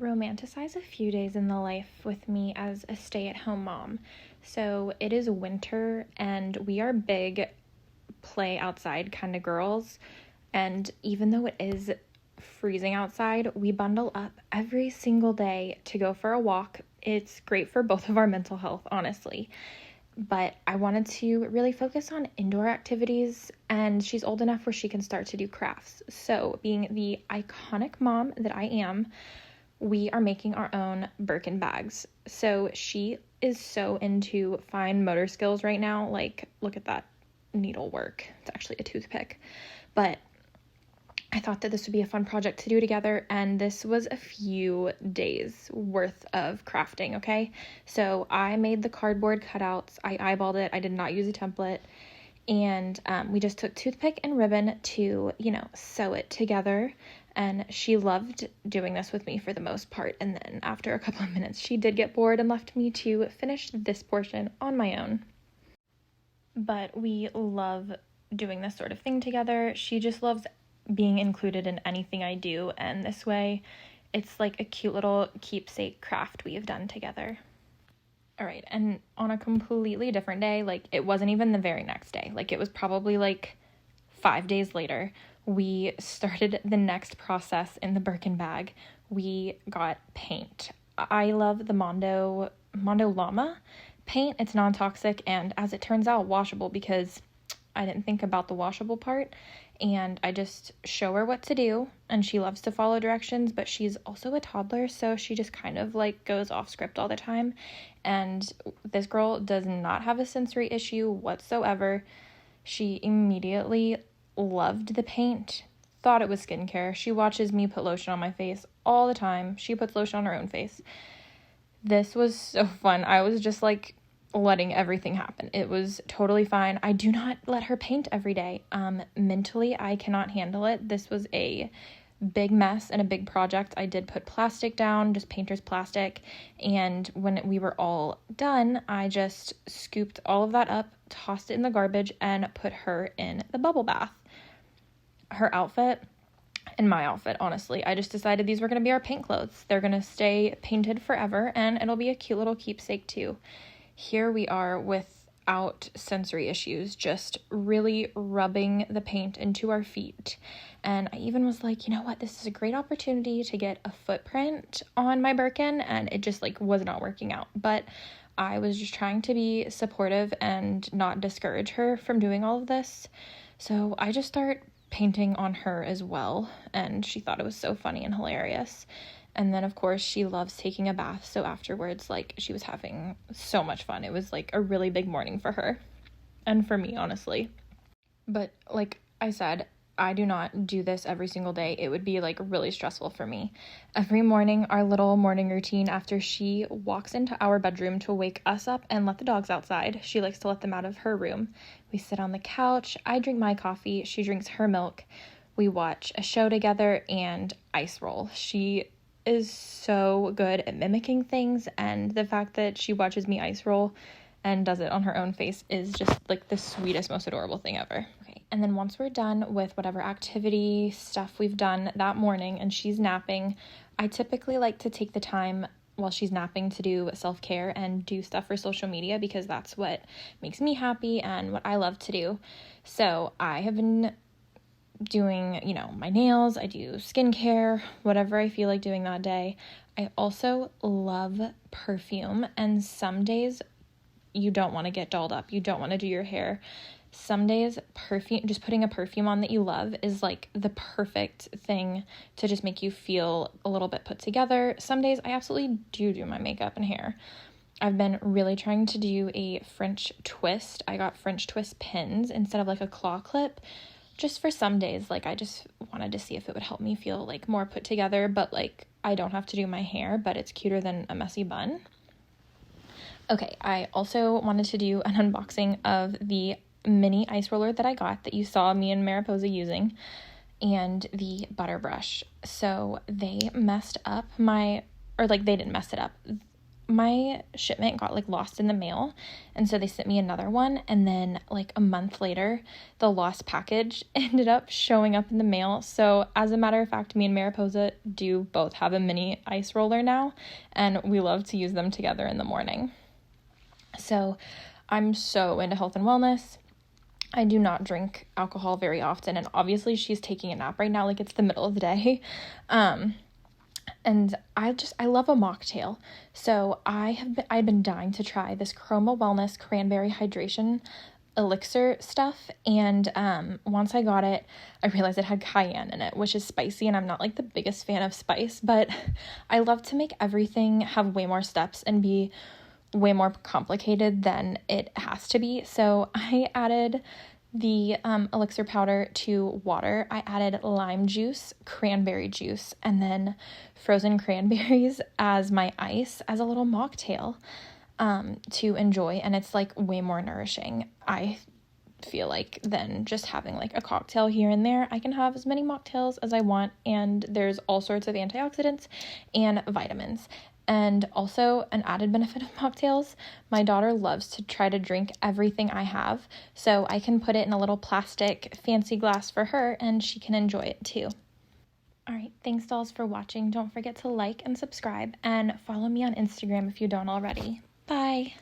romanticize a few days in the life with me as a stay-at-home mom. So it is winter and we are big play outside kind of girls. And even though it is freezing outside, we bundle up every single day to go for a walk. It's great for both of our mental health, honestly. But I wanted to really focus on indoor activities, and she's old enough where she can start to do crafts. So, being the iconic mom that I am, we are making our own Birkin bags. So she is so into fine motor skills right now. Like, look at that needlework. It's actually a toothpick. But I thought that this would be a fun project to do together, and this was a few days worth of crafting, okay? So I made the cardboard cutouts. I eyeballed it. I did not use a template. And we just took toothpick and ribbon to, sew it together. And she loved doing this with me for the most part. And then after a couple of minutes, she did get bored and left me to finish this portion on my own. But we love doing this sort of thing together. She just loves being included in anything I do. And this way, it's like a cute little keepsake craft we have done together. All right, and on a completely different day, like it wasn't even the very next day, like it was probably like 5 days later, we started the next process in the Birkin bag. We got paint. I love the Mondo Llama paint. It's non-toxic and, as it turns out, washable, because I didn't think about the washable part. And I just show her what to do, and she loves to follow directions, but she's also a toddler, so she just kind of like goes off script all the time. And this girl does not have a sensory issue whatsoever. She immediately loved the paint, thought it was skincare. She watches me put lotion on my face all the time. She puts lotion on her own face. This was so fun. I was just like letting everything happen. It was totally fine. I do not let her paint every day. Mentally, I cannot handle it. This was a big mess and a big project. I did put plastic down, just painter's plastic, and when we were all done, I just scooped all of that up, tossed it in the garbage, and put her in the bubble bath. Her outfit and my outfit, honestly, I just decided these were going to be our paint clothes. They're going to stay painted forever, and it'll be a cute little keepsake too. Here we are without sensory issues, just really rubbing the paint into our feet. And I even was like, you know what, this is a great opportunity to get a footprint on my Birkin, and it just like was not working out. But I was just trying to be supportive and not discourage her from doing all of this. So I just start painting on her as well, and she thought it was so funny and hilarious. And then, of course, she loves taking a bath, so afterwards, like, she was having so much fun. It was, like, a really big morning for her, and for me, honestly. But, like I said, I do not do this every single day. It would be, like, really stressful for me. Every morning, our little morning routine, after she walks into our bedroom to wake us up and let the dogs outside, she likes to let them out of her room. We sit on the couch, I drink my coffee, she drinks her milk, we watch a show together, and ice roll. She is so good at mimicking things, and the fact that she watches me ice roll and does it on her own face is just like the sweetest, most adorable thing ever. Okay, and then once we're done with whatever activity stuff we've done that morning and she's napping, I typically like to take the time while she's napping to do self-care and do stuff for social media, because that's what makes me happy and what I love to do. So I have been doing, my nails, I do skincare, whatever I feel like doing that day. I also love perfume, and some days you don't want to get dolled up. You don't want to do your hair. Some days perfume, just putting a perfume on that you love, is like the perfect thing to just make you feel a little bit put together. Some days I absolutely do my makeup and hair. I've been really trying to do a French twist. I got French twist pins instead of like a claw clip, just for some days. Like, I just wanted to see if it would help me feel like more put together, but like I don't have to do my hair, but it's cuter than a messy bun. Okay, I also wanted to do an unboxing of the mini ice roller that I got that you saw me and Mariposa using, and the butter brush. So they messed up they didn't mess it up. my shipment got like lost in the mail, and so they sent me another one, and then like a month later the lost package ended up showing up in the mail. So as a matter of fact, me and Mariposa do both have a mini ice roller now, and we love to use them together in the morning. So I'm so into health and wellness. I do not drink alcohol very often, and obviously she's taking a nap right now, like it's the middle of the day. And I love a mocktail. So I've been dying to try this Chroma Wellness cranberry hydration elixir stuff, and once I got it, I realized it had cayenne in it, which is spicy, and I'm not like the biggest fan of spice, but I love to make everything have way more steps and be way more complicated than it has to be. So I added the elixir powder to water. I added lime juice, cranberry juice, and then frozen cranberries as my ice, as a little mocktail to enjoy, and it's like way more nourishing, I feel like, than just having like a cocktail here and there. I can have as many mocktails as I want, and there's all sorts of antioxidants and vitamins. And also, an added benefit of mocktails, my daughter loves to try to drink everything I have, so I can put it in a little plastic fancy glass for her, and she can enjoy it too. All right, thanks dolls for watching. Don't forget to like and subscribe, and follow me on Instagram if you don't already. Bye!